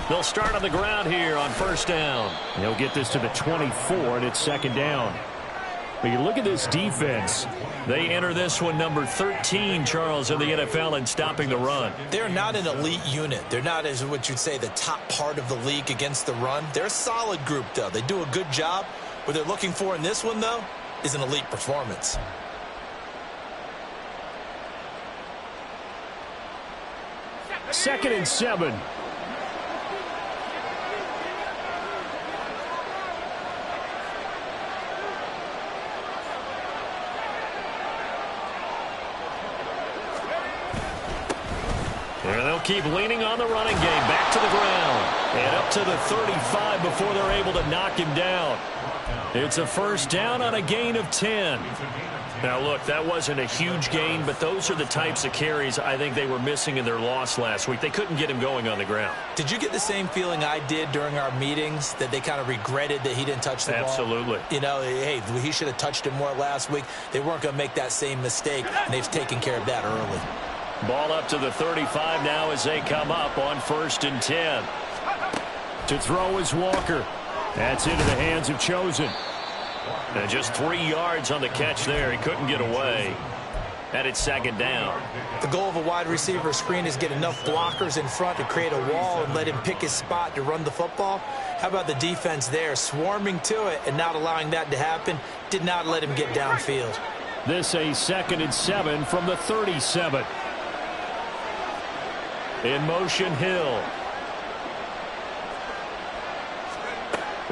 They'll start on the ground here on first down. They'll get this to the 24, and it's second down. But you look at this defense. They enter this one number 13, Charles, in the NFL in stopping the run. They're not an elite unit. They're not, as what you'd say, the top part of the league against the run. They're a solid group, though. They do a good job. What they're looking for in this one, though, is an elite performance. Second and 7. And they'll keep leaning on the running game. Back to the ground. And up to the 35 before they're able to knock him down. It's a first down on a gain of 10. Now, look, that wasn't a huge gain, but those are the types of carries I think they were missing in their loss last week. They couldn't get him going on the ground. Did you get the same feeling I did during our meetings, that they kind of regretted that he didn't touch the ball? Absolutely. You know, hey, he should have touched it more last week. They weren't going to make that same mistake, and they've taken care of that early. Ball up to the 35 now as they come up on first and 10. To throw is Walker. That's into the hands of Chosen. And just 3 yards on the catch there. He couldn't get away. And it's second down. The goal of a wide receiver screen is get enough blockers in front to create a wall and let him pick his spot to run the football. How about the defense there, swarming to it and not allowing that to happen? Did not let him get downfield. This a second and 7 from the 37. In motion, Hill.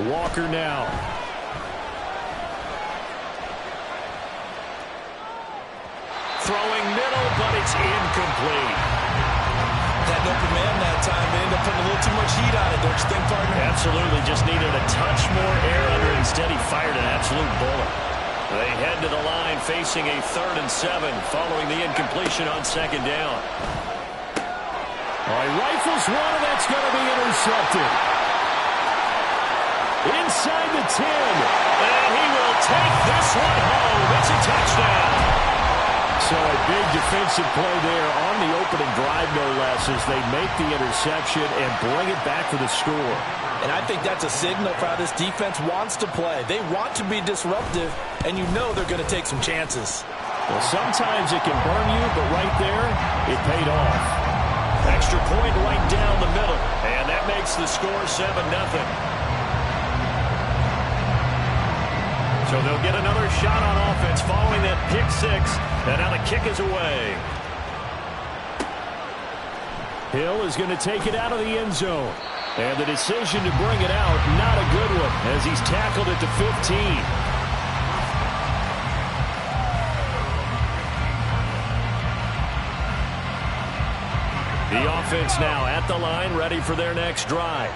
Walker now. Throwing middle, but it's incomplete. That open man that time, they ended up putting a little too much heat on it, don't you think, partner? Absolutely, just needed a touch more air under it. Instead, he fired an absolute bullet. They head to the line facing a 3rd and 7 following the incompletion on second down. All right, rifles one, and that's going to be intercepted. Inside the 10. And he will take this one home. It's a touchdown. So a big defensive play there on the opening drive, no less, as they make the interception and bring it back for the score. And I think that's a signal for how this defense wants to play. They want to be disruptive, and you know they're going to take some chances. Well, sometimes it can burn you, but right there, it paid off. Extra point right down the middle. And that makes the score 7-0. So they'll get another shot on offense following that pick 6. And now the kick is away. Hill is going to take it out of the end zone. And the decision to bring it out, not a good one, as he's tackled at the 15. The offense now at the line, ready for their next drive.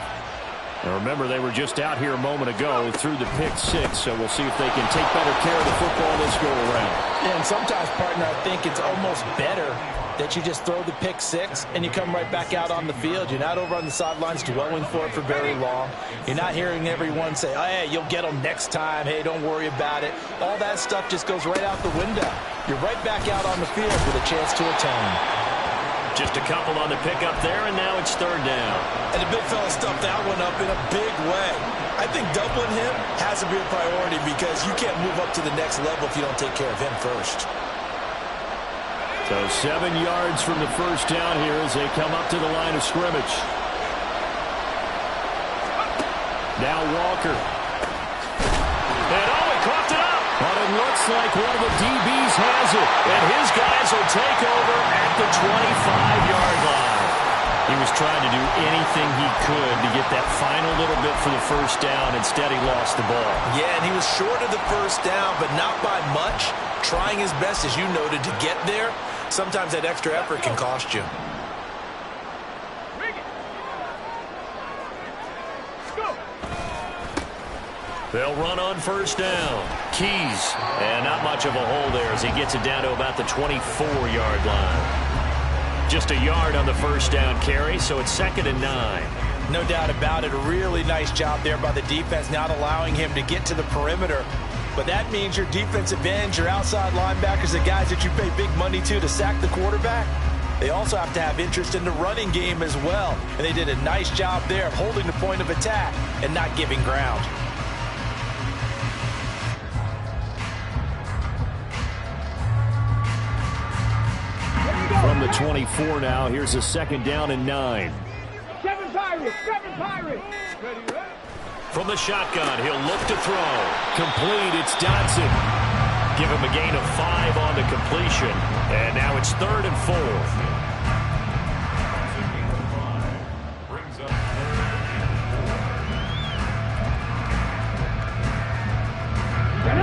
Now remember, they were just out here a moment ago through the pick 6, so we'll see if they can take better care of the football this go-around. Yeah, and sometimes, partner, I think it's almost better that you just throw the pick 6 and you come right back out on the field. You're not over on the sidelines dwelling for it for very long. You're not hearing everyone say, oh, hey, you'll get them next time. Hey, don't worry about it. All that stuff just goes right out the window. You're right back out on the field with a chance to atone. Just a couple on the pickup there, and now it's 3rd down. And the big fella stuffed that one up in a big way. I think doubling him has to be a priority because you can't move up to the next level if you don't take care of him first. So 7 yards from the first down here as they come up to the line of scrimmage. Now Walker. And he coughed it up. But it looks like one of the DBs has it. And his guys will take over at the 25-yard line. He was trying to do anything he could to get that final little bit for the first down. Instead, he lost the ball. Yeah, and he was short of the first down, but not by much. Trying his best, as you noted, to get there. Sometimes that extra effort can cost you. They'll run on first down. Keys. And not much of a hole there as he gets it down to about the 24-yard line. Just a yard on the first down carry, so it's 2nd and 9. No doubt about it. A really nice job there by the defense, not allowing him to get to the perimeter. But that means your defensive ends, your outside linebackers, the guys that you pay big money to sack the quarterback, They also have to have interest in the running game as well. And they did a nice job there of holding the point of attack and not giving ground. From the 24 now, here's a 2nd down and 9. Seven Pirates. From the shotgun, he'll look to throw. Complete, it's Dodson. Give him a gain of 5 on the completion. And now it's 3rd and 4.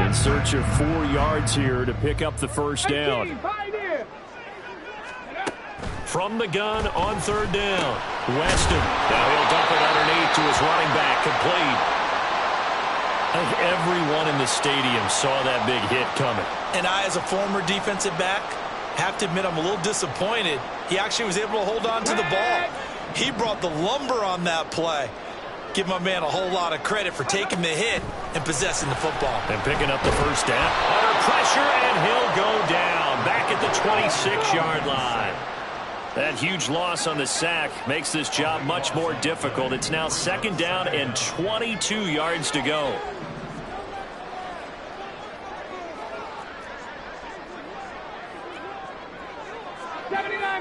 In search of 4 yards here to pick up the first down. From the gun on 3rd down. Weston. Now he'll dump it underneath to his running back. Complete. I think everyone in the stadium saw that big hit coming. And I, as a former defensive back, have to admit I'm a little disappointed. He actually was able to hold on to the ball. He brought the lumber on that play. Give my man a whole lot of credit for taking the hit and possessing the football. And picking up the first down. Under pressure, and he'll go down. Back at the 26-yard line. That huge loss on the sack makes this job much more difficult. It's now 2nd down and 22 yards to go.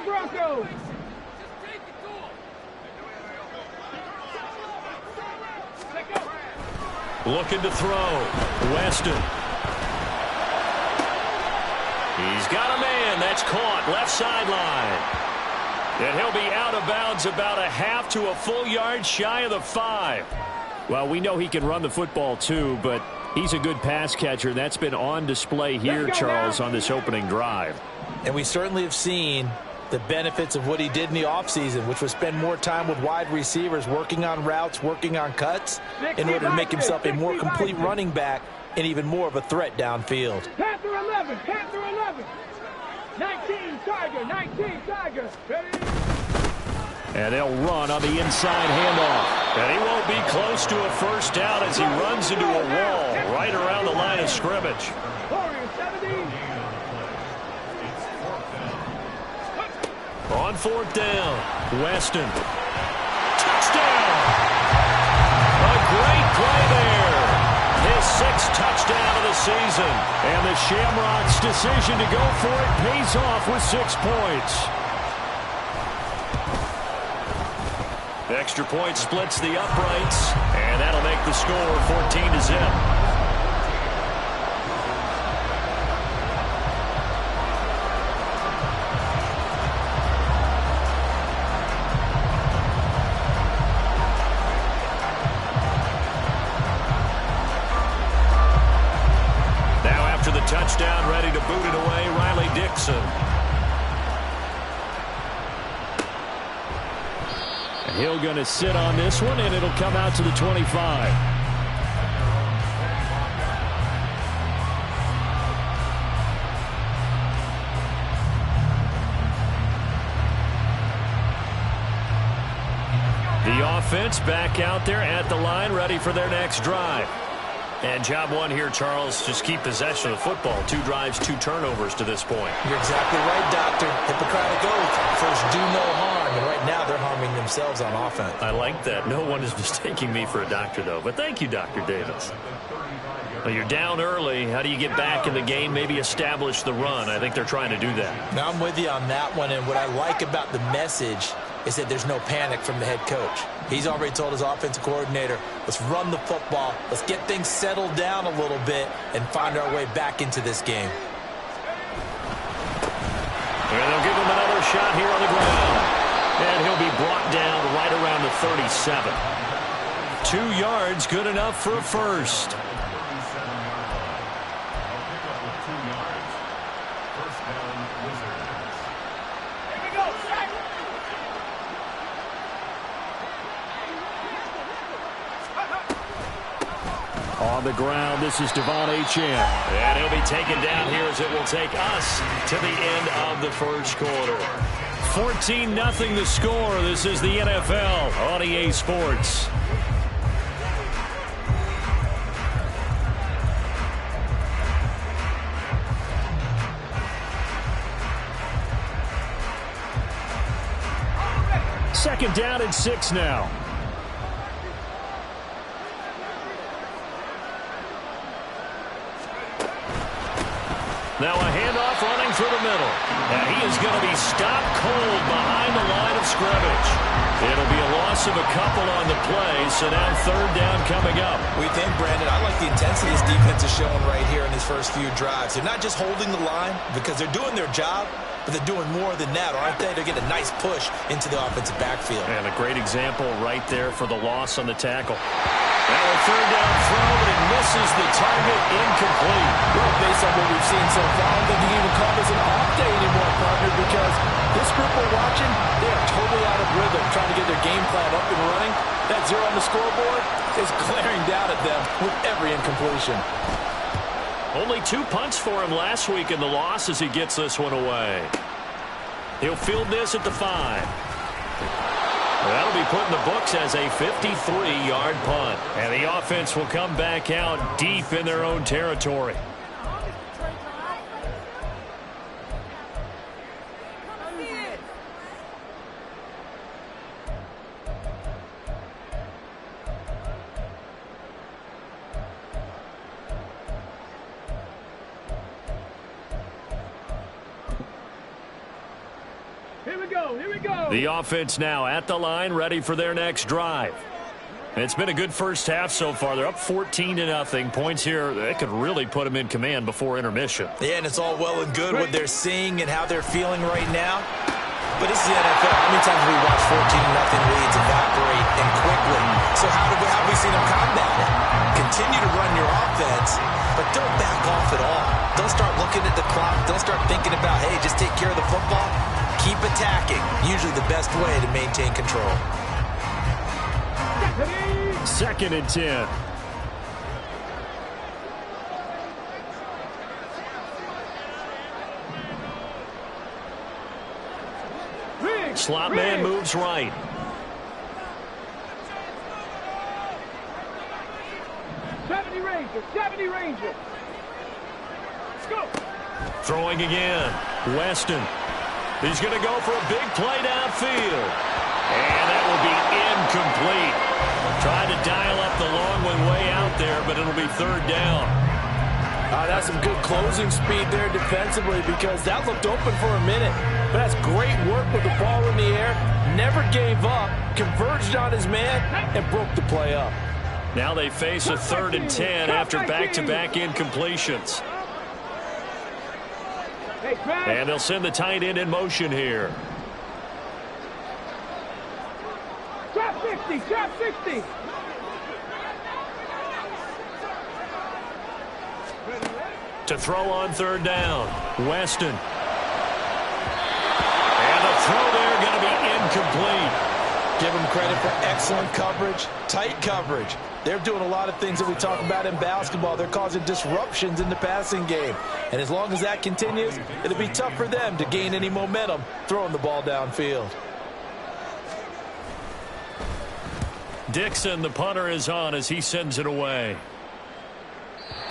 Broncos. Looking to throw. Weston. He's got a man. That's caught. Left sideline. And he'll be out of bounds about a half to a full yard shy of the 5. Well, we know he can run the football too, but he's a good pass catcher. That's been on display here, Charles, on this opening drive. And we certainly have seen the benefits of what he did in the offseason, which was spend more time with wide receivers, working on routes, working on cuts, in order to make himself a more complete running back and even more of a threat downfield. Panther 11. 19 Tiger. Ready? And they'll run on the inside handoff. And he won't be close to a first down as he runs into a wall right around the line of scrimmage. Warriors 17. On 4th down, Weston. Touchdown! A great play there. His 6th touchdown of the season. And the Shamrocks' decision to go for it pays off with 6 points. The extra point splits the uprights, and that'll make the score 14-0. Touchdown, ready to boot it away, Riley Dixon. And he'll going to sit on this one, and it'll come out to the 25. The offense back out there at the line, ready for their next drive. And job one here, Charles, just keep possession of the football. 2 drives, 2 turnovers to this point. You're exactly right, Doctor. Hippocratic oath. First, do no harm. And right now, they're harming themselves on offense. I like that. No one is mistaking me for a doctor, though. But thank you, Dr. Davis. Well, you're down early. How do you get back in the game, maybe establish the run? I think they're trying to do that. Now, I'm with you on that one. And what I like about the message is that there's no panic from the head coach. He's already told his offensive coordinator, let's run the football, let's get things settled down a little bit and find our way back into this game. And they'll give him another shot here on the ground. And he'll be brought down right around the 37. 2 yards, good enough for a first. On the ground, this is Devon Achane. And he'll be taken down here as it will take us to the end of the first quarter. 14-0 the score. This is the NFL on EA Sports. Second down and 6 now. Now a handoff running through the middle. And he is going to be stopped cold behind the line of scrimmage. It'll be a loss of a couple on the play, so now third down coming up. We think, Brandon, I like the intensity this defense is showing right here in these first few drives. They're not just holding the line because they're doing their job, but they're doing more than that, aren't they? They're getting a nice push into the offensive backfield. And a great example right there for the loss on the tackle. Now a third down throw, but it misses the target, incomplete. Well, based on what we've seen so far, I don't think you can even call this an off day anymore, partner, because this group we're watching, they are totally out of rhythm, trying to get their game plan up and running. That 0 on the scoreboard is glaring down at them with every incompletion. Only 2 punts for him last week in the loss as he gets this one away. He'll field this at the 5. That'll be put in the books as a 53-yard punt. And the offense will come back out deep in their own territory. Here we go. The offense now at the line, ready for their next drive. It's been a good first half so far. They're up 14-0. Points here that could really put them in command before intermission. Yeah, and it's all well and good what they're seeing and how they're feeling right now. But this is the NFL. How many times have we watched 14-0 leads evaporate and quickly? So how have we seen them combat it? Continue to run your offense, but don't back off at all. Don't start looking at the clock. Don't start thinking about, hey, just take care of the football. Keep attacking. Usually the best way to maintain control. Second and 10. Slot man moves right. Seventy Ranger. Let's go. Throwing again. Weston. He's going to go for a big play downfield. And that will be incomplete. Trying to dial up the long one way out there, but it'll be third down. That's some good closing speed there defensively because that looked open for a minute. But that's great work with the ball in the air. Never gave up, converged on his man, and broke the play up. Now they face a third and 10 after back-to-back incompletions. And they'll send the tight end in motion here. Trap 60. To throw on third down. Weston. And the throw there going to be incomplete. Give them credit for excellent coverage, tight coverage. They're doing a lot of things that we talk about in basketball. They're causing disruptions in the passing game. And as long as that continues, it'll be tough for them to gain any momentum throwing the ball downfield. Dixon, the punter, is on as he sends it away.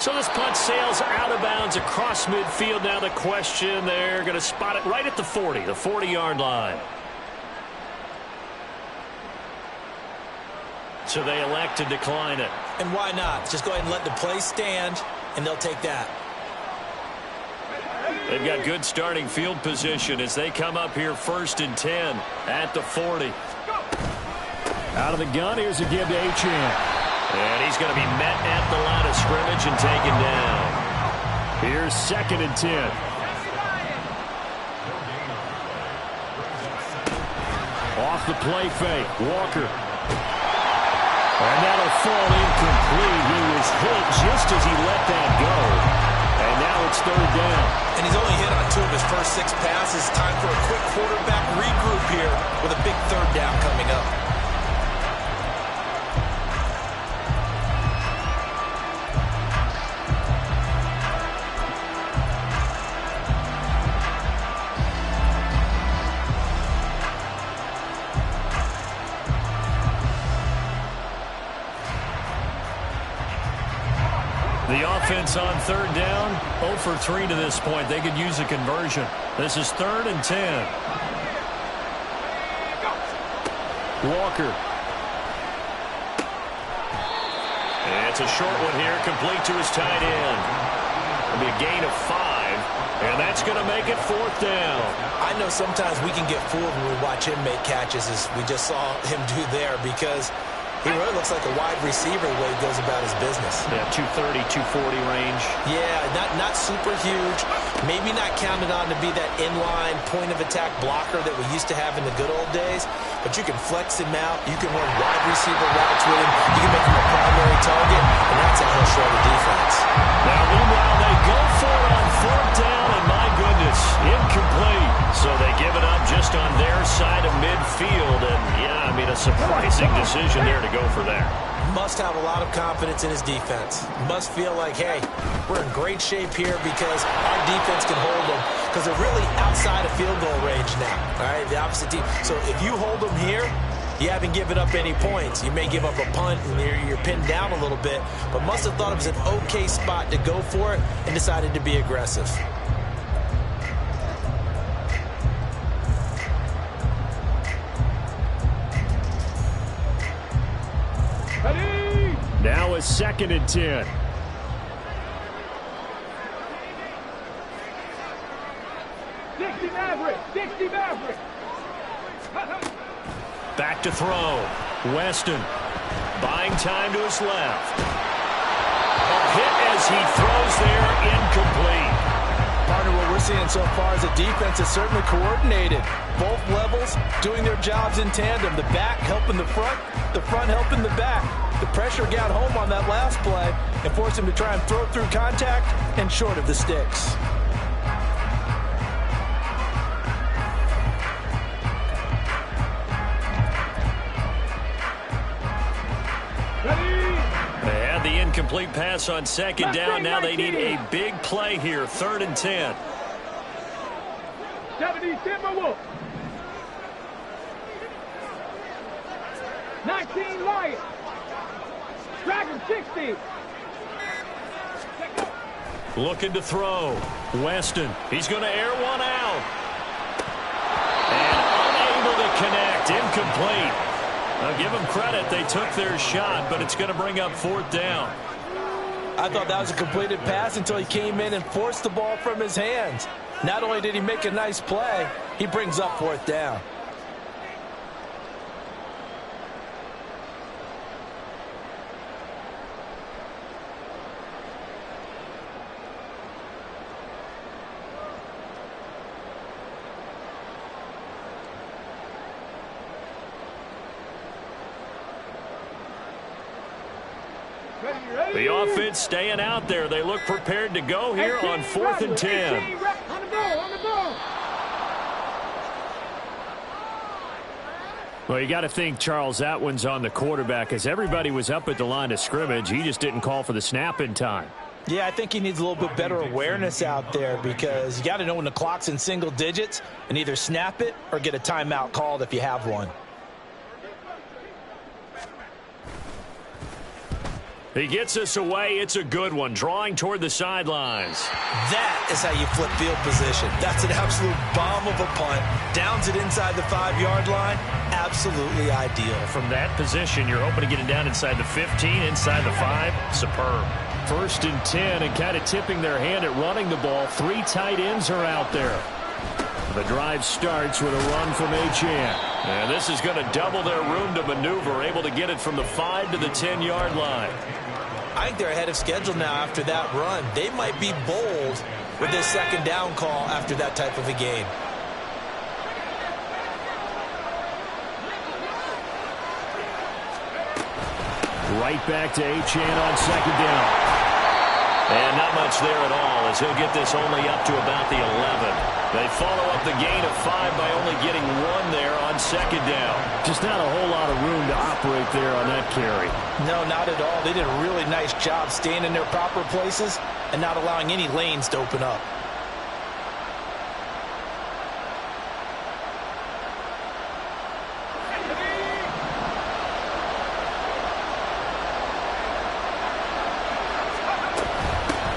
So this punt sails out of bounds across midfield. Now the question, they're going to spot it right at the 40-yard line. So they elect to decline it. And why not? Just go ahead and let the play stand, and they'll take that. They've got good starting field position as they come up here first and 10 at the 40. Out of the gun, here's a give to Achane. And he's going to be met at the line of scrimmage and taken down. Here's second and 10. Off the play fake, Walker. And that'll fall incomplete. He was hit just as he let that go. And now it's third down. And he's only hit on 2 of his first 6 passes. Time for a quick quarterback regroup here with a big third down coming up. The offense on third down, 0 for 3 to this point. They could use a conversion. This is third and 10. Walker. And it's a short one here, complete to his tight end. It'll be a gain of 5, and that's going to make it 4th down. I know sometimes we can get fooled when we watch him make catches, as we just saw him do there, because he really looks like a wide receiver the way he goes about his business. Yeah, 230, 240 range. Yeah, not super huge. Maybe not counted on to be that inline point-of-attack blocker that we used to have in the good old days, but you can flex him out. You can run wide receiver routes with him. You can make him a primary target, and that's how he'll show the defense. Now, meanwhile, they go for it on 4th down, and my goodness, incomplete. So they give it up just on their side of midfield, and yeah, I mean, a surprising decision there to go for that. Must have a lot of confidence in his defense. Must feel like, hey, we're in great shape here because our defense can hold them, because they're really outside of field goal range now, all right, the opposite team. So if you hold them here, you haven't given up any points. You may give up a punt and you're pinned down a little bit, but must have thought it was an okay spot to go for it and decided to be aggressive. Now a 2nd and 10. Back to throw. Weston buying time to his left. A hit as he throws there, incomplete. Partner, what we're seeing so far is the defense is certainly coordinated. Both levels doing their jobs in tandem. The back helping the front helping the back. The pressure got home on that last play and forced him to try and throw through contact and short of the sticks. They had the incomplete pass on 2nd down. Now they need a big play here, 3rd and 10. 70 Timberwolves. 19 Lions. Dragon 60. Looking to throw. Weston. He's going to air one out. And unable to connect. Incomplete. I'll give them credit. They took their shot, but it's going to bring up 4th down. I thought that was a completed pass until he came in and forced the ball from his hands. Not only did he make a nice play, he brings up 4th down. The offense staying out there. They look prepared to go here on 4th and 10. On the ball. Well, you got to think, Charles, that one's on the quarterback, as everybody was up at the line of scrimmage. He just didn't call for the snap in time. Yeah, I think he needs a little bit better awareness out there, because you got to know when the clock's in single digits and either snap it or get a timeout called if you have one. He gets us away. It's a good one. Drawing toward the sidelines. That is how you flip field position. That's an absolute bomb of a punt. Downs it inside the 5-yard line. Absolutely ideal. From that position, you're hoping to get it down inside the 15, inside the 5. Superb. 1st and 10, and kind of tipping their hand at running the ball. 3 tight ends are out there. The drive starts with a run from Achane. And this is going to double their room to maneuver, able to get it from the 5 to the 10-yard line. I think they're ahead of schedule now after that run. They might be bold with this 2nd down call after that type of a game. Right back to Achane on 2nd down. And not much there at all, as he'll get this only up to about the 11. They follow up the gain of 5 by only getting 1 there on 2nd down. Just not a whole lot of room to operate there on that carry. No, not at all. They did a really nice job staying in their proper places and not allowing any lanes to open up.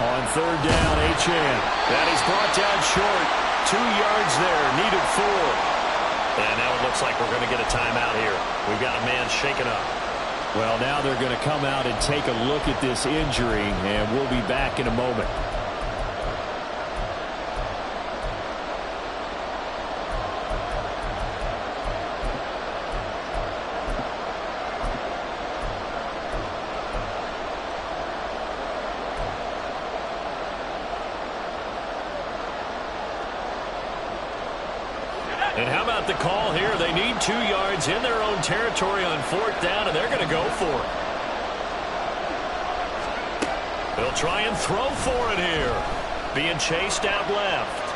On 3rd down, Achane. And he's brought down short. 2 yards there, needed 4. And now it looks like we're going to get a timeout here. We've got a man shaken up. Well, now they're going to come out and take a look at this injury, and we'll be back in a moment. And how about the call here? They need 2 yards in their own territory on 4th down, and they're going to go for it. They'll try and throw for it here. Being chased out left.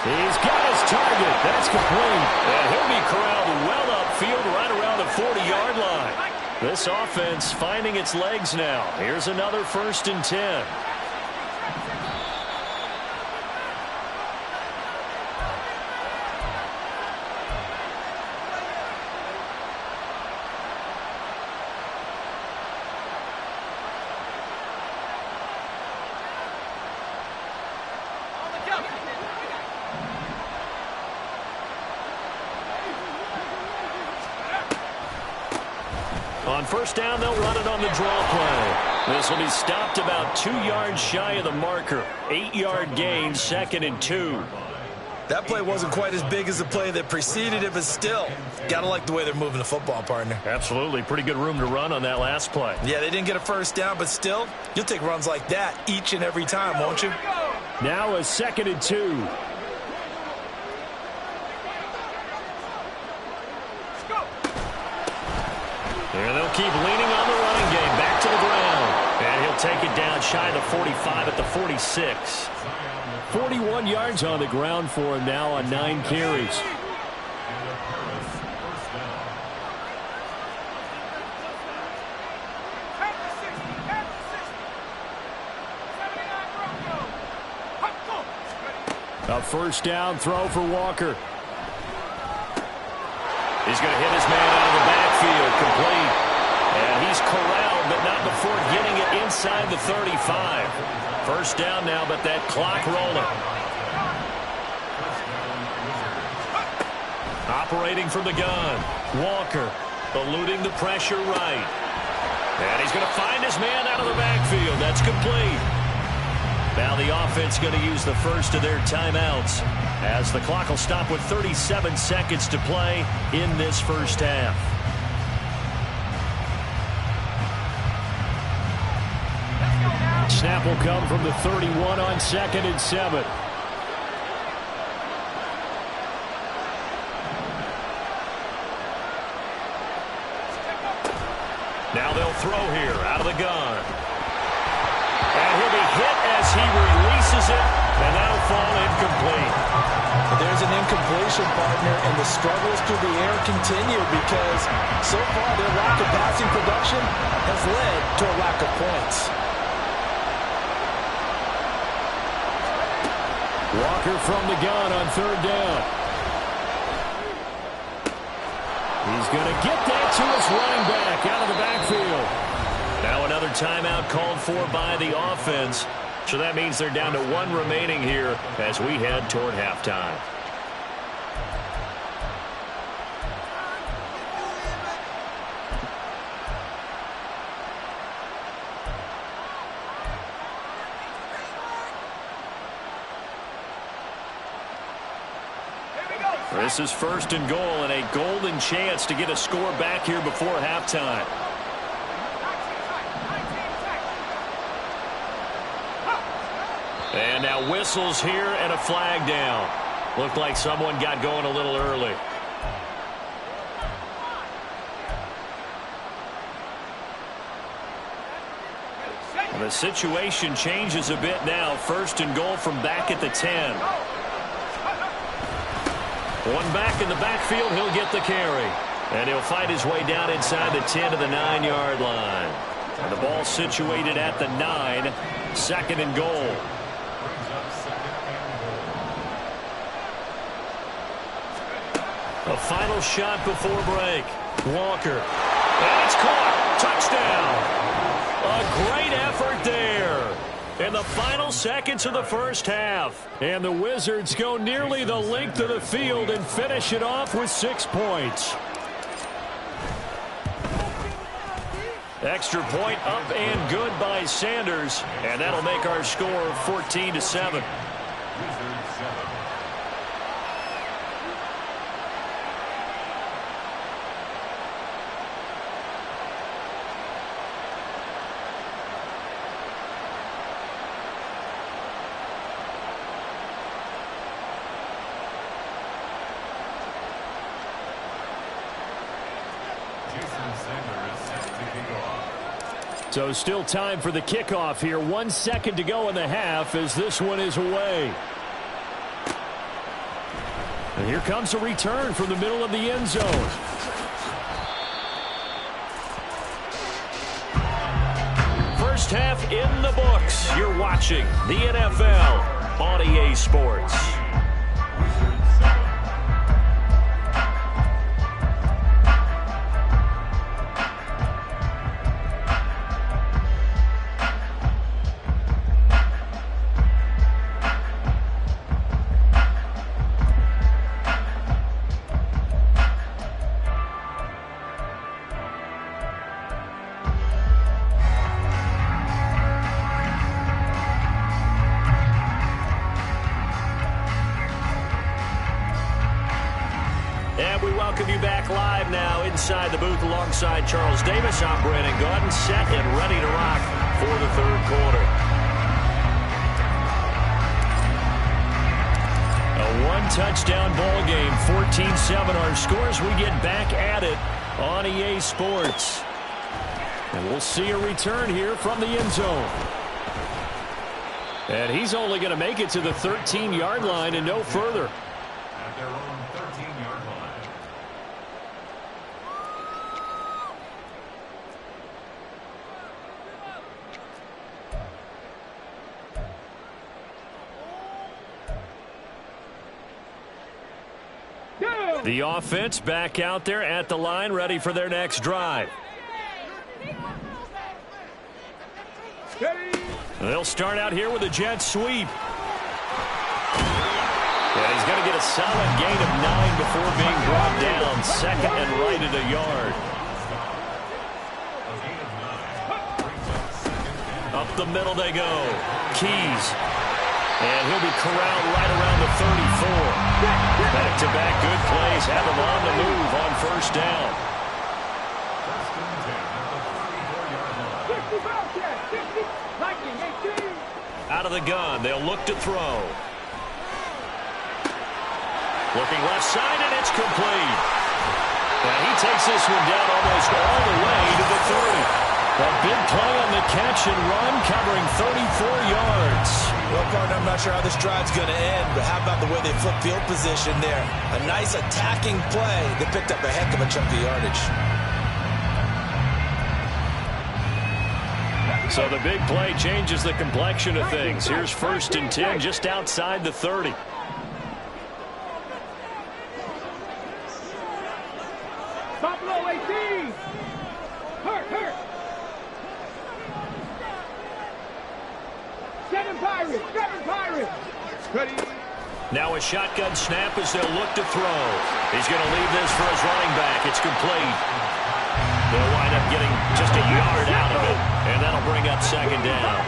He's got his target. That's complete. And he'll be corralled well upfield right around the 40-yard line. This offense finding its legs now. Here's another 1st and 10. On 1st down, they'll run it on the draw play. This will be stopped about 2 yards shy of the marker. 8-yard gain, 2nd and 2. That play wasn't quite as big as the play that preceded it, but still, got to like the way they're moving the football, partner. Absolutely. Pretty good room to run on that last play. Yeah, they didn't get a 1st down, but still, you'll take runs like that each and every time, won't you? Now a 2nd and 2. And they'll keep leaning on the running game. Back to the ground. And he'll take it down shy of the 45 at the 46. 41 yards on the ground for him now on 9 carries. A 1st down throw for Walker. He's going to hit his man out of the backfield, complete. And he's corralled, but not before getting it inside the 35. 1st down now, but that clock rolling. Operating from the gun. Walker eluding the pressure right. And he's going to find his man out of the backfield. That's complete. Now the offense going to use the first of their timeouts as the clock will stop with 37 seconds to play in this 1st half. Snap will come from the 31 on 2nd and 7. Now they'll throw here out of the gun. And he'll be hit as he releases it, and that'll fall incomplete. There's an incompletion, partner, and the struggles through the air continue because so far their lack of passing production has led to a lack of points. Walker from the gun on 3rd down. He's going to get that to his running back out of the backfield. Now another timeout called for by the offense. So that means they're down to 1 remaining here as we head toward halftime. This is 1st and goal and a golden chance to get a score back here before halftime. And now whistles here and a flag down. Looked like someone got going a little early. And the situation changes a bit now. 1st and goal from back at the 10. One back in the backfield, he'll get the carry. And he'll fight his way down inside the 10 to the 9-yard line. And the ball situated at the 9, 2nd and goal. A final shot before break. Walker. And it's caught. Touchdown. A great effort there. in the final seconds of the first half. And the Wizards go nearly the length of the field and finish it off with 6 points. Extra point up and good by Sanders. And that'll make our score 14-7. So still time for the kickoff here. 1 second to go in the half as this one is away. And here comes a return from the middle of the end zone. First half in the books. You're watching the NFL on EA Sports. Inside the booth alongside Charles Davis, I'm Brandon Gaudin, set and ready to rock for the third quarter. A one-touchdown ball game, 14-7 our scores. We get back at it on EA Sports. And we'll see a return here from the end zone. And he's only going to make it to the 13-yard line and no further. At their own 13-yard line. The offense back out there at the line, ready for their next drive. They'll start out here with a jet sweep. And he's going to get a solid gain of 9 before being brought down. Second and right at a yard. Up the middle they go. Keys. And he'll be corralled right around the 34. Back-to-back good plays have him on the move on first down. Out of the gun, they'll look to throw. Looking left side, and it's complete. And he takes this one down almost all the way to the 30. A big play on the catch and run, covering 34 yards. Well, partner, I'm not sure how this drive's going to end, but how about the way they flip field position there? A nice attacking play that picked up a heck of a chunk of yardage. So the big play changes the complexion of things. Here's 1st and 10 just outside the 30. Top low 18. Hurt. 7 Pirates. Ready. Now a shotgun snap as they'll look to throw. He's going to leave this for his running back. It's complete. They'll wind up getting just a yard out of it, and that'll bring up second down.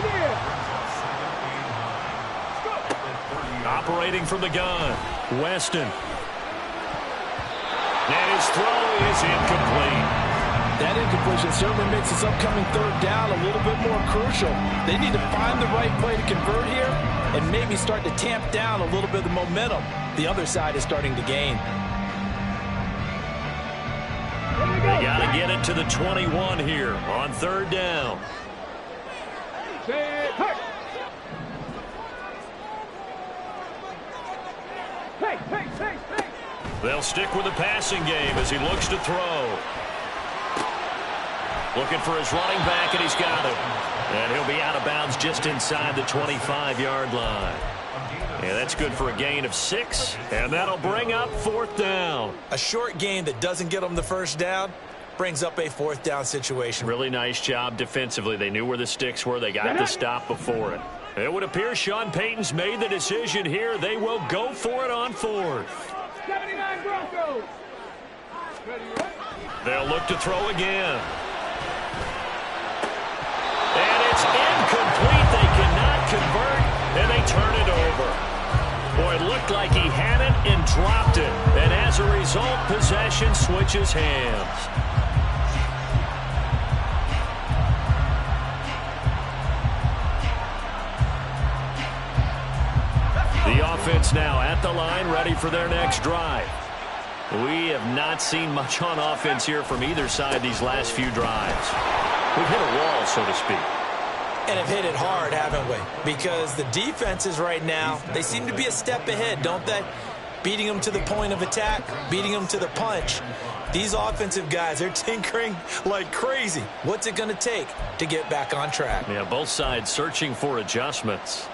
Operating from the gun, Weston. And his throw is incomplete. That incompletion certainly makes this upcoming third down a little bit more crucial. They need to find the right play to convert here and maybe start to tamp down a little bit of the momentum the other side is starting to gain. They got to get it to the 21 here on third down. Hey. They'll stick with the passing game as he looks to throw. Looking for his running back, and he's got him. And he'll be out of bounds just inside the 25-yard line. Yeah, that's good for a gain of 6, and that'll bring up 4th down. A short gain that doesn't get them the first down brings up a 4th down situation. Really nice job defensively. They knew where the sticks were. They got the stop before it. It would appear Sean Payton's made the decision here. They will go for it on fourth. 79 Broncos. They'll look to throw again. And it's incomplete. They cannot convert, and they turn it over. Boy, it looked like he had it and dropped it. And as a result, possession switches hands. The offense now at the line, ready for their next drive. We have not seen much on offense here from either side these last few drives. We've hit a wall, so to speak. And have hit it hard, haven't we? Because the defenses right now, they seem to be a step ahead, don't they? Beating them to the point of attack, beating them to the punch. These offensive guys, they're tinkering like crazy. What's it going to take to get back on track? Yeah, both sides searching for adjustments.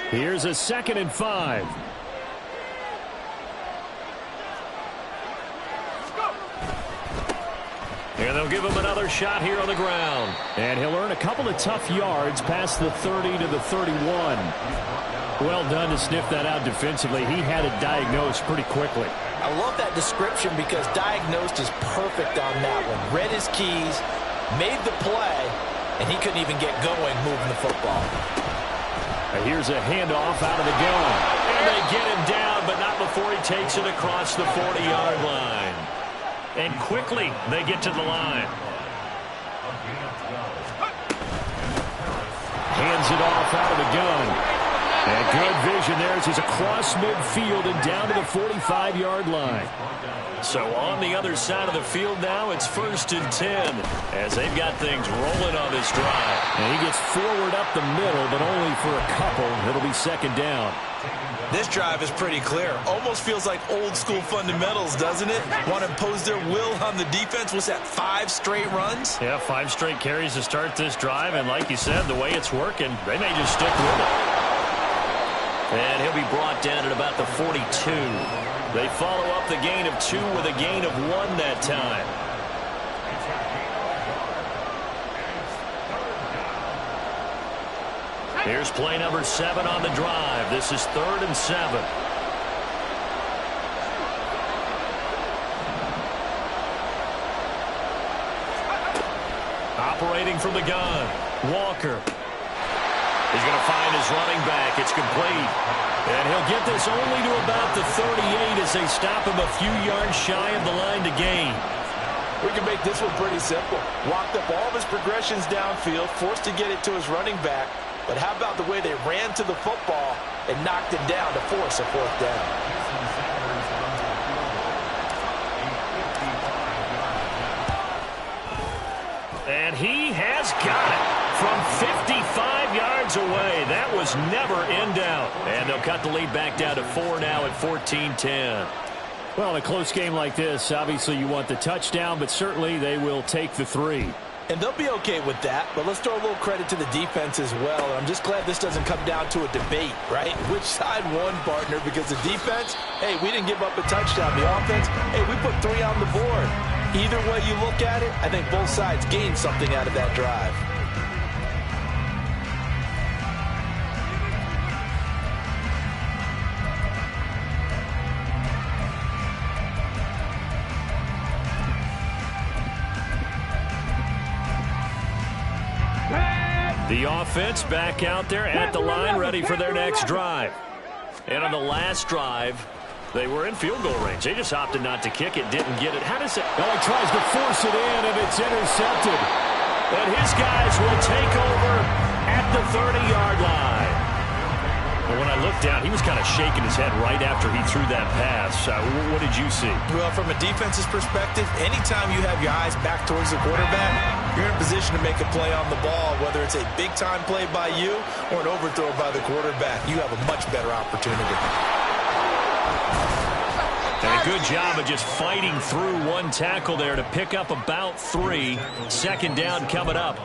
Here's a 2nd and 5. And they'll give him another shot here on the ground. And he'll earn a couple of tough yards past the 30 to the 31. Well done to sniff that out defensively. He had it diagnosed pretty quickly. I love that description because diagnosed is perfect on that one. Read his keys, made the play, and he couldn't even get going moving the football. Here's a handoff out of the gun. And they get him down, but not before he takes it across the 40-yard line. And quickly, they get to the line. Hands it off out of the gun. And good vision there as he's across midfield and down to the 45-yard line. So on the other side of the field now, it's 1st and 10 as they've got things rolling on this drive. And he gets forward up the middle, but only for a couple. It'll be 2nd down. This drive is pretty clear. Almost feels like old school fundamentals, doesn't it? Want to impose their will on the defense. What's that, 5 straight runs? Yeah, 5 straight carries to start this drive. And like you said, the way it's working, they may just stick with it. And he'll be brought down at about the 42. They follow up the gain of 2 with a gain of 1 that time. Here's play number 7 on the drive. This is 3rd and 7. Operating from the gun, Walker. He's going to find his running back. It's complete. And he'll get this only to about the 38 as they stop him a few yards shy of the line to gain. We can make this one pretty simple. Walked up all of his progressions downfield, forced to get it to his running back. But how about the way they ran to the football and knocked it down to force a 4th down? And he has got it from 55 yards away. That was never in doubt. And they'll cut the lead back down to 4 now at 14-10. Well, in a close game like this, obviously you want the touchdown, but certainly they will take the 3. And they'll be okay with that, but let's throw a little credit to the defense as well. And I'm just glad this doesn't come down to a debate, right? Which side won, partner? Because the defense, hey, we didn't give up a touchdown. The offense, hey, we put 3 on the board. Either way you look at it, I think both sides gained something out of that drive. The offense back out there at the line, ready for their next drive. And on the last drive, they were in field goal range. They just opted not to kick it, didn't get it. How does it? Well, he tries to force it in, and it's intercepted. And his guys will take over at the 30-yard line. But when I looked down, he was kind of shaking his head right after he threw that pass. What did you see? Well, from a defense's perspective, anytime you have your eyes back towards the quarterback, you're in a position to make a play on the ball, whether it's a big-time play by you or an overthrow by the quarterback. You have a much better opportunity. And a good job of just fighting through one tackle there to pick up about 3. 2nd down coming up.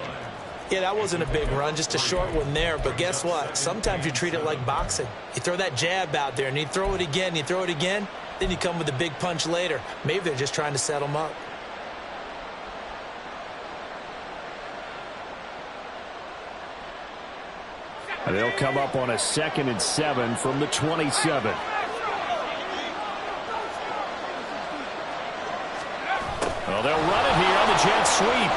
Yeah, that wasn't a big run, just a short one there. But guess what? Sometimes you treat it like boxing. You throw that jab out there, and you throw it again, you throw it again, then you come with a big punch later. Maybe they're just trying to set them up. They'll come up on a 2nd and 7 from the 27. Well, they'll run it here on the jet sweep.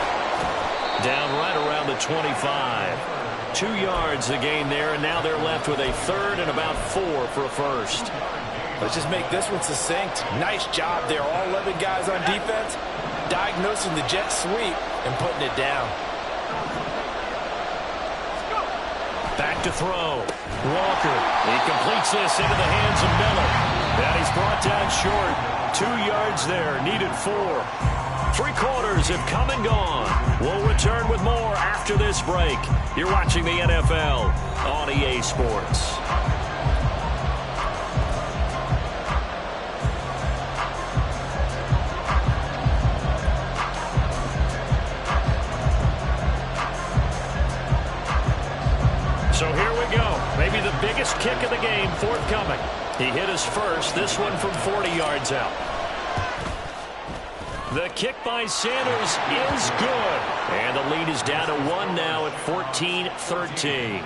Down right around the 25. 2 yards the gain there, and now they're left with a 3rd and about 4 for a first. Let's just make this one succinct. Nice job there. All 11 guys on defense diagnosing the jet sweep and putting it down. Back to throw. Walker. He completes this into the hands of Miller. And he's brought down short. 2 yards there. Needed 4. 3 quarters have come and gone. We'll return with more after this break. You're watching the NFL on EA Sports. So here we go. Maybe the biggest kick of the game forthcoming. He hit his first, this one from 40 yards out. The kick by Sanders is good. And the lead is down to 1 now at 14-13.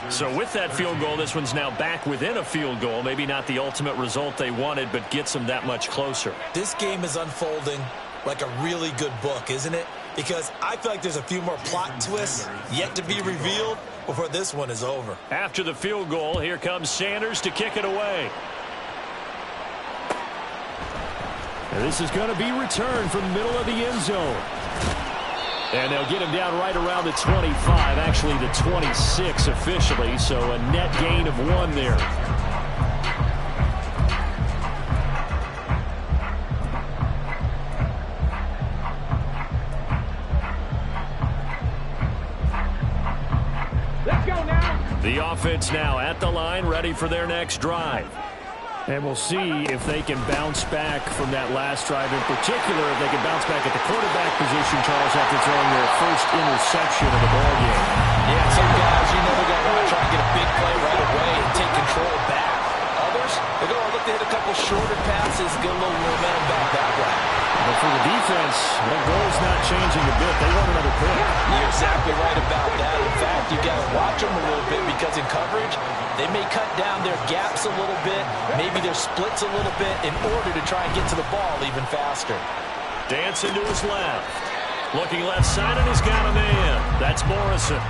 So with that field goal, this one's now back within a field goal. Maybe not the ultimate result they wanted, but gets them that much closer. This game is unfolding like a really good book, isn't it? Because I feel like there's a few more plot twists yet to be revealed before this one is over. After the field goal, here comes Sanders to kick it away. And this is going to be returned from the middle of the end zone. And they'll get him down right around the 25, actually the 26 officially, so a net gain of 1 there. Let's go now. The offense now at the line, ready for their next drive. And we'll see if they can bounce back from that last drive, in particular if they can bounce back at the quarterback position, Charles, after throwing their first interception of the ballgame. Yeah, some guys, you know, they're going to want to try and get a big play right away and take control back. Others, they're going to look to hit a couple shorter passes, get a little momentum back that way. But for the defense, the goal's not changing a bit. They want another pick. You're exactly right about that. In fact, you got to watch them a little bit because in coverage, they may cut down their gaps a little bit, maybe their splits a little bit in order to try and get to the ball even faster. Dancing to his left. Looking left side, and he's got a man. That's Morrison.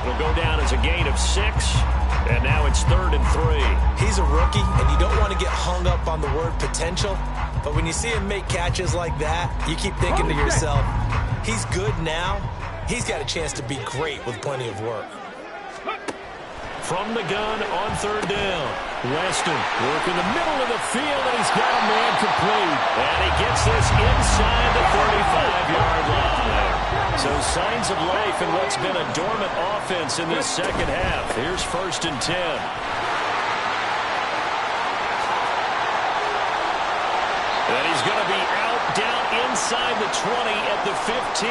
It'll go down as a gain of 6, and now it's 3rd and 3. He's a rookie, and you don't want to get hung up on the word potential, but when you see him make catches like that, you keep thinking to yourself, he's good now. He's got a chance to be great with plenty of work. From the gun on 3rd down. Weston working the middle of the field, and he's got a man complete. And he gets this inside the 35-yard line. So signs of life in what's been a dormant offense in this second half. Here's 1st and 10. And he's going to be out down inside the 20 at the 15.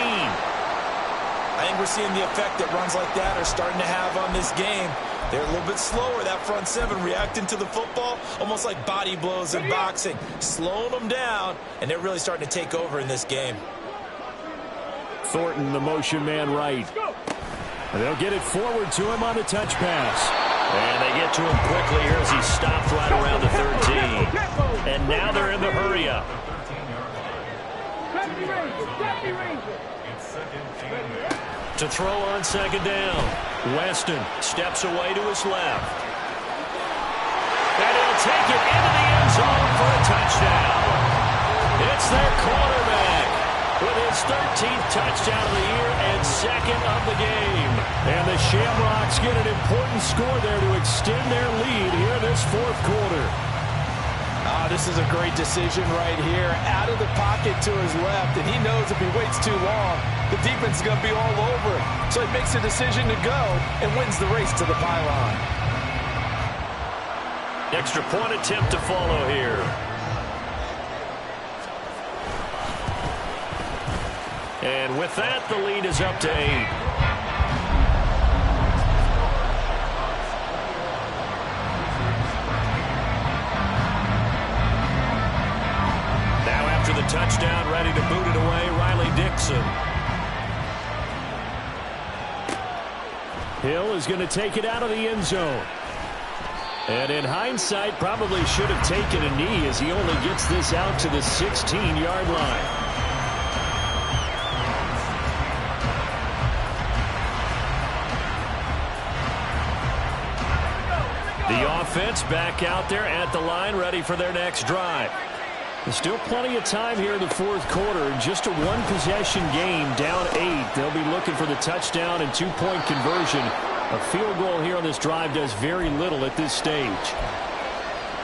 I think we're seeing the effect that runs like that are starting to have on this game. They're a little bit slower, that front 7, reacting to the football, almost like body blows in boxing, slowing them down, and they're really starting to take over in this game. Thornton, the motion man right. And they'll get it forward to him on the touch pass. And they get to him quickly here as he stopped right around the 13. And now they're in the hurry up. To throw on 2nd down. Weston steps away to his left. And he'll take it into the end zone for a touchdown. It's their quarterback with his 13th touchdown of the year and 2nd of the game. And the Shamrocks get an important score there to extend their lead here in this 4th quarter. This is a great decision right here. Out of the pocket to his left, and he knows if he waits too long, the defense is going to be all over him. So he makes a decision to go and wins the race to the pylon. Extra point attempt to follow here. And with that, the lead is up to 8. The touchdown, ready to boot it away, Riley Dixon. Hill is going to take it out of the end zone. And in hindsight, probably should have taken a knee as he only gets this out to the 16-yard line. The offense back out there at the line, ready for their next drive. There's still plenty of time here in the fourth quarter. Just a one-possession game, down 8. They'll be looking for the touchdown and two-point conversion. A field goal here on this drive does very little at this stage.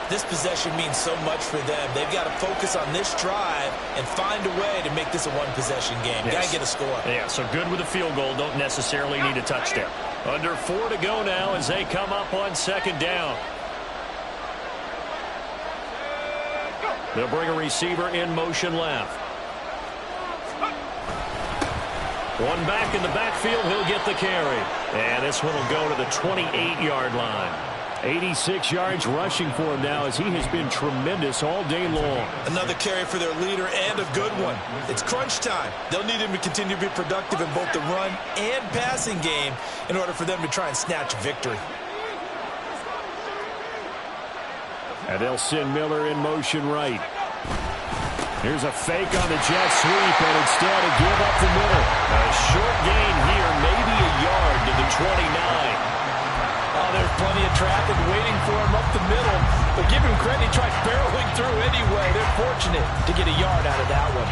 This possession means so much for them. They've got to focus on this drive and find a way to make this a one-possession game. Yes. Got to get a score. Yeah, so good with a field goal. Don't necessarily need a touchdown. Under 4 to go now as they come up on second down. They'll bring a receiver in motion left. One back in the backfield. He'll get the carry. And this one will go to the 28-yard line. 86 yards rushing for him now as he has been tremendous all day long. Another carry for their leader and a good one. It's crunch time. They'll need him to continue to be productive in both the run and passing game in order for them to try and snatch victory. And they'll send Miller in motion right. Here's a fake on the jet sweep, and instead a give up the middle. A short gain here, maybe a yard to the 29. Oh, there's plenty of traffic waiting for him up the middle. But give him credit, he tried barreling through anyway. They're fortunate to get a yard out of that one.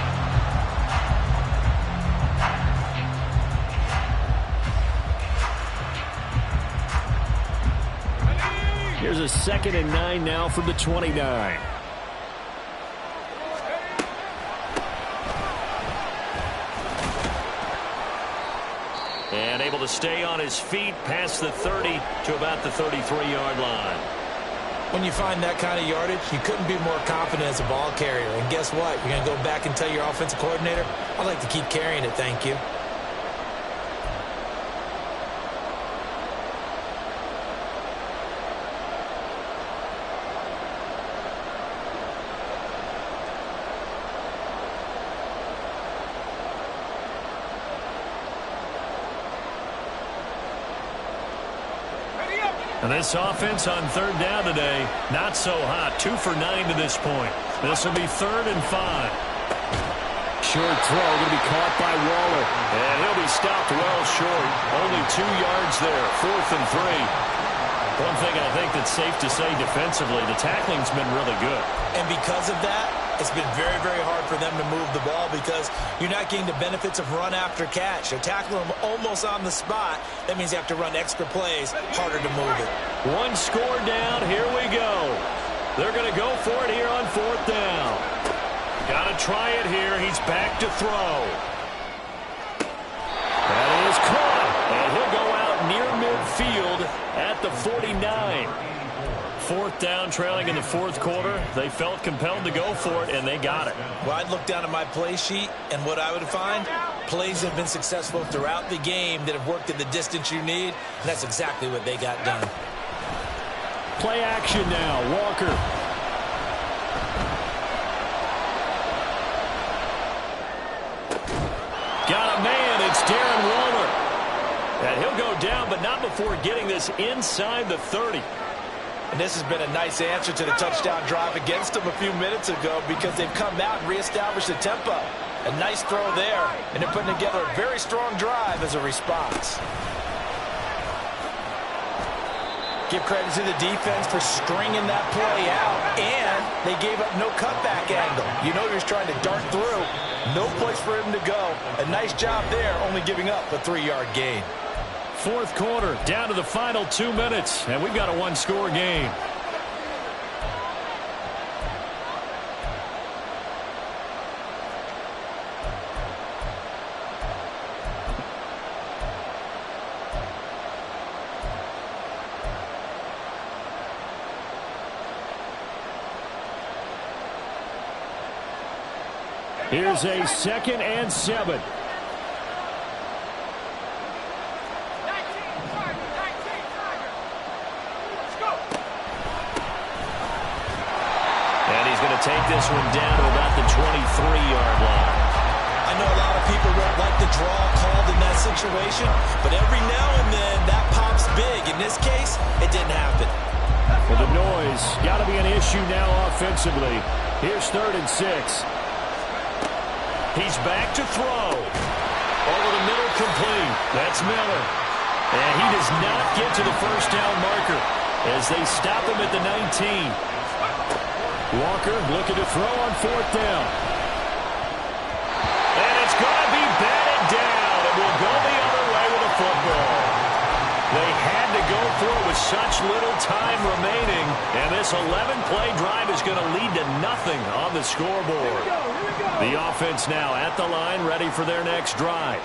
Here's a 2nd and 9 now from the 29. And able to stay on his feet past the 30 to about the 33-yard line. When you find that kind of yardage, you couldn't be more confident as a ball carrier. And guess what? You're going to go back and tell your offensive coordinator, I'd like to keep carrying it, thank you. And this offense on third down today, not so hot. 2 for 9 to this point. This will be 3rd and 5. Short throw going to be caught by Waller. And he'll be stopped well short. Only 2 yards there. 4th and 3. One thing I think that's safe to say defensively, the tackling's been really good. And because of that, it's been very, very hard for them to move the ball because you're not getting the benefits of run after catch. They're tackling them almost on the spot. That means you have to run extra plays, harder to move it. One score down. Here we go. They're going to go for it here on 4th down. Got to try it here. He's back to throw. That is caught. And he'll go out near midfield at the 49. 4th down, trailing in the 4th quarter. They felt compelled to go for it, and they got it. Well, I'd look down at my play sheet, and what I would find, plays have been successful throughout the game that have worked at the distance you need, and that's exactly what they got done. Play action now, Walker. Got a man, it's Darren Waller. And he'll go down, but not before getting this inside the 30. And this has been a nice answer to the touchdown drive against them a few minutes ago because they've come out and reestablished the tempo. A nice throw there, and they're putting together a very strong drive as a response. Give credit to the defense for stringing that play out, and they gave up no cutback angle. You know he was trying to dart through. No place for him to go. A nice job there, only giving up a 3-yard gain. 4th quarter, down to the final 2 minutes, and we've got a one-score game. Here's a 2nd and 7. And he's going to take this one down to about the 23-yard line. I know a lot of people won't like the draw called in that situation, but every now and then that pops big. In this case, it didn't happen. Well, the noise got to be an issue now offensively. Here's 3rd and 6. He's back to throw. Over the middle, complete. That's Miller. And he does not get to the first down marker as they stop him at the 19. Walker looking to throw on 4th down. And it's going to be batted down. It will go the other way with a football. They had to go for it with such little time remaining. And this 11-play drive is going to lead to nothing on the scoreboard. The offense now at the line, ready for their next drive.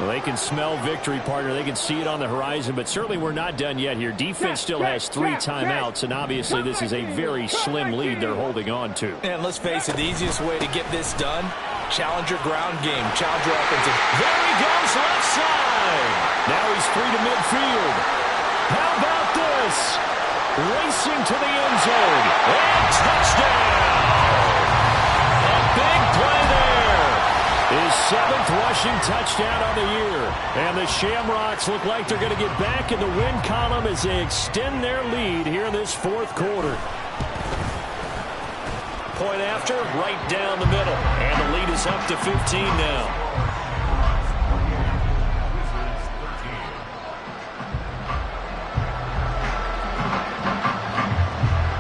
Well, they can smell victory, partner. They can see it on the horizon, but certainly we're not done yet here. Defense still has 3 timeouts, and obviously this is a very slim lead they're holding on to. And let's face it, the easiest way to get this done, challenge your ground game, challenge your offensive. There he goes, left side. Now he's free to midfield. How about this? Racing to the end zone. And touchdown. A big play there. His 7th rushing touchdown on the year. And the Shamrocks look like they're going to get back in the win column as they extend their lead here in this 4th quarter. Point after, right down the middle. And the lead is up to 15 now.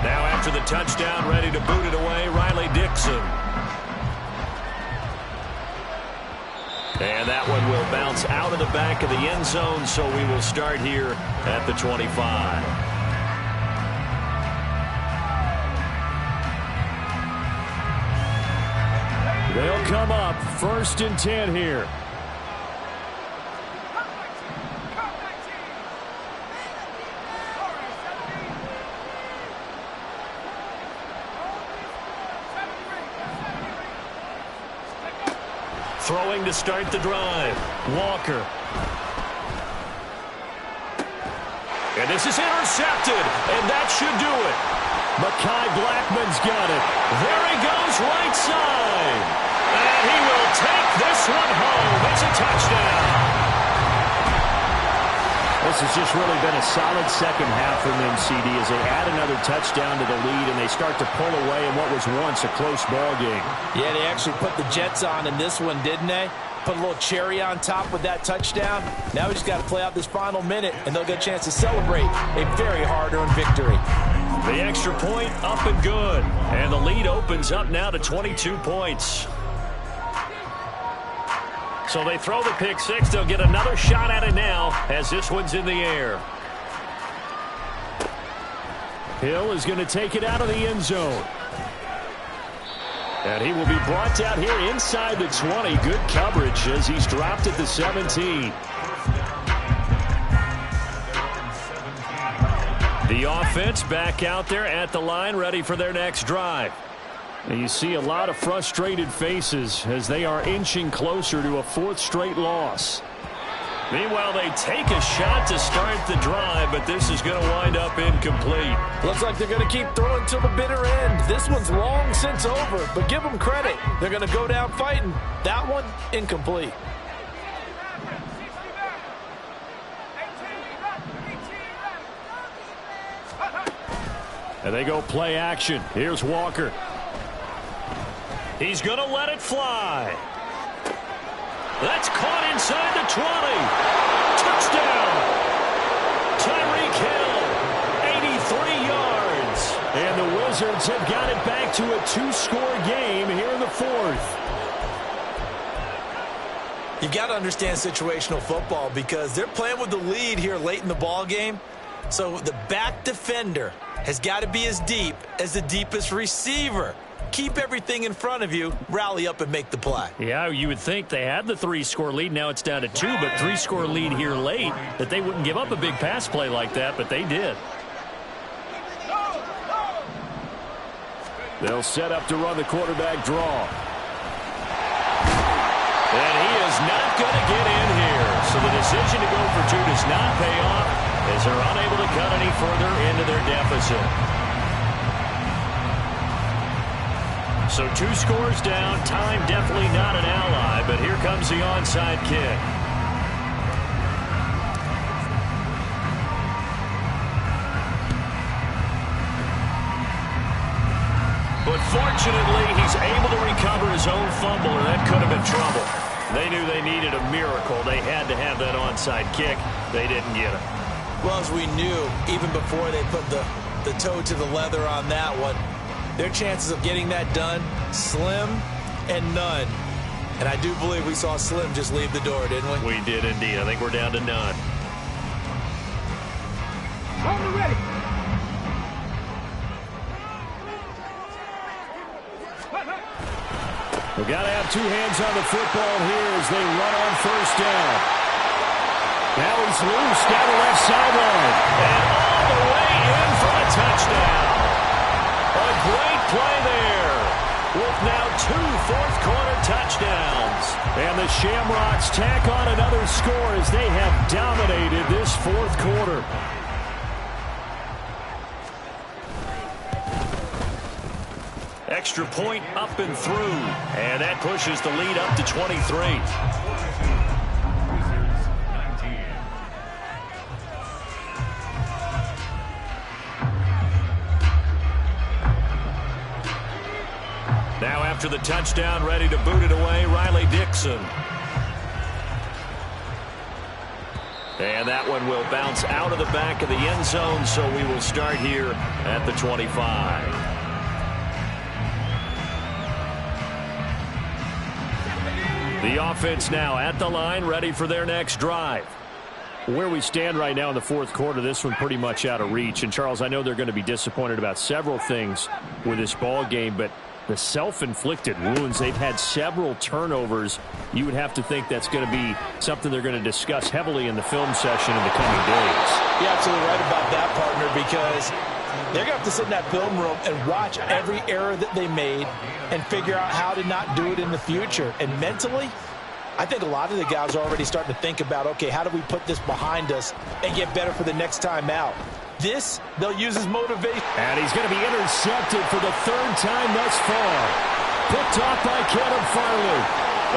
Now after the touchdown, ready to boot it away, Riley Dixon. And that one will bounce out of the back of the end zone, so we will start here at the 25. They'll come up 1st and 10 here. Throwing to start the drive. Walker. And this is intercepted, and that should do it. Mekhi Blackman's got it. There he goes, right side. And he will take this one home. It's a touchdown. This has just really been a solid second half from them, CD, as they add another touchdown to the lead and they start to pull away in what was once a close ball game. Yeah, they actually put the Jets on in this one, didn't they? Put a little cherry on top with that touchdown. Now we just got to play out this final minute, and they'll get a chance to celebrate a very hard-earned victory. The extra point up and good. And the lead opens up now to 22 points. So they throw the pick 6. They'll get another shot at it now as this one's in the air. Hill is going to take it out of the end zone. And he will be brought down here inside the 20. Good coverage as he's dropped at the 17. The offense back out there at the line, ready for their next drive. And you see a lot of frustrated faces as they are inching closer to a 4th straight loss. Meanwhile, they take a shot to start the drive, but this is going to wind up incomplete. Looks like they're going to keep throwing till the bitter end. This one's long since over, but give them credit. They're going to go down fighting. That one, incomplete. And they go play action. Here's Walker. He's going to let it fly. That's caught inside the 20. Touchdown. Tyreek Hill, 83 yards. And the Wizards have got it back to a 2-score game here in the 4th. You got to understand situational football because they're playing with the lead here late in the ball game. So the back defender has got to be as deep as the deepest receiver. Keep everything in front of you, rally up and make the play. Yeah, you would think they had the 3-score lead. Now it's down to 2, but 3-score lead here late, that they wouldn't give up a big pass play like that, but they did. They'll set up to run the quarterback draw. And he is not going to get in here. So the decision to go for 2 does not pay off as they're unable to cut any further into their deficit. So 2 scores down. Time definitely not an ally, but here comes the onside kick. But fortunately, he's able to recover his own fumble, and that could have been trouble. They knew they needed a miracle. They had to have that onside kick. They didn't get it. Well, as we knew, even before they put the toe to the leather on that one, their chances of getting that done, slim and none. And I do believe we saw Slim just leave the door, didn't we? We did indeed. I think we're down to none. Hold ready. We've got to have 2 hands on the football here as they run on first down. Now he's loose down the left sideline. And all the way in for a touchdown. A great play there with now 2 fourth-quarter touchdowns. And the Shamrocks tack on another score as they have dominated this fourth quarter. Extra point up and through. And that pushes the lead up to 23. Now after the touchdown, ready to boot it away, Riley Dixon. And that one will bounce out of the back of the end zone, so we will start here at the 25. The offense now at the line, ready for their next drive. Where we stand right now in the fourth quarter, this one pretty much out of reach. And, Charles, I know they're going to be disappointed about several things with this ball game, but the self-inflicted wounds, they've had several turnovers. You would have to think that's going to be something they're going to discuss heavily in the film session in the coming days. You're absolutely right about that, partner, because they're going to have to sit in that film room and watch every error that they made and figure out how to not do it in the future. And mentally, I think a lot of the guys are already starting to think about, okay, how do we put this behind us and get better for the next time out? This, they'll use as motivation. And he's going to be intercepted for the 3rd time thus far. Picked off by Caleb Farley.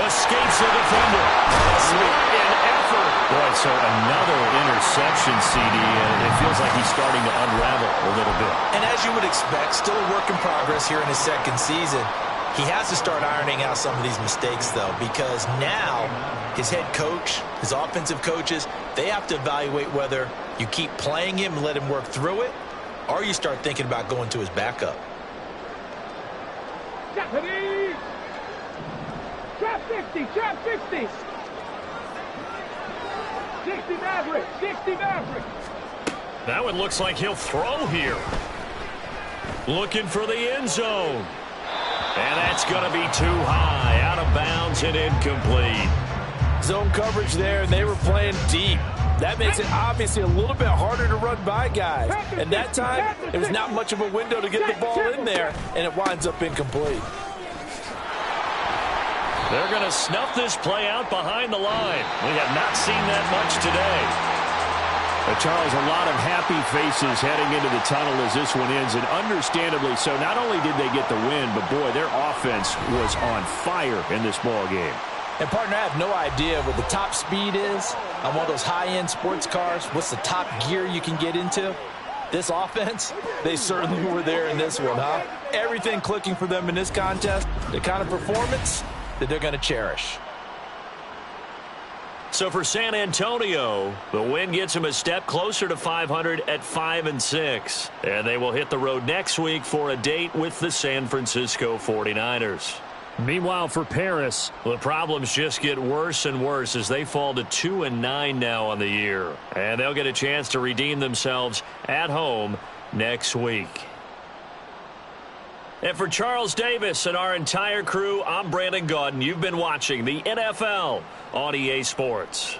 Escapes the defender. What an effort. Boy, so another interception, CD, and it feels like he's starting to unravel a little bit. And as you would expect, still a work in progress here in his 2nd season. He has to start ironing out some of these mistakes, though, because now his head coach, his offensive coaches, they have to evaluate whether you keep playing him and let him work through it, or you start thinking about going to his backup. Japanese! Trap 50, trap 50! 60 Maverick, 60 Maverick! That one looks like he'll throw here. Looking for the end zone. And that's going to be too high, out of bounds and incomplete. Zone coverage there, and they were playing deep. That makes it obviously a little bit harder to run by guys. And that time, there's not much of a window to get the ball in there, and it winds up incomplete. They're going to snuff this play out behind the line. We have not seen that much today. Charles, a lot of happy faces heading into the tunnel as this one ends, and understandably so. Not only did they get the win, but, boy, their offense was on fire in this ball game. And, partner, I have no idea what the top speed is on one of those high-end sports cars. What's the top gear you can get into? This offense, they certainly were there in this one, huh? Everything clicking for them in this contest, the kind of performance that they're going to cherish. So for San Antonio, the win gets them a step closer to 500 at 5-6. And they will hit the road next week for a date with the San Francisco 49ers. Meanwhile, for Paris, the problems just get worse and worse as they fall to 2-9 now on the year. And they'll get a chance to redeem themselves at home next week. And for Charles Davis and our entire crew, I'm Brandon Gaudin. You've been watching the NFL on EA Sports.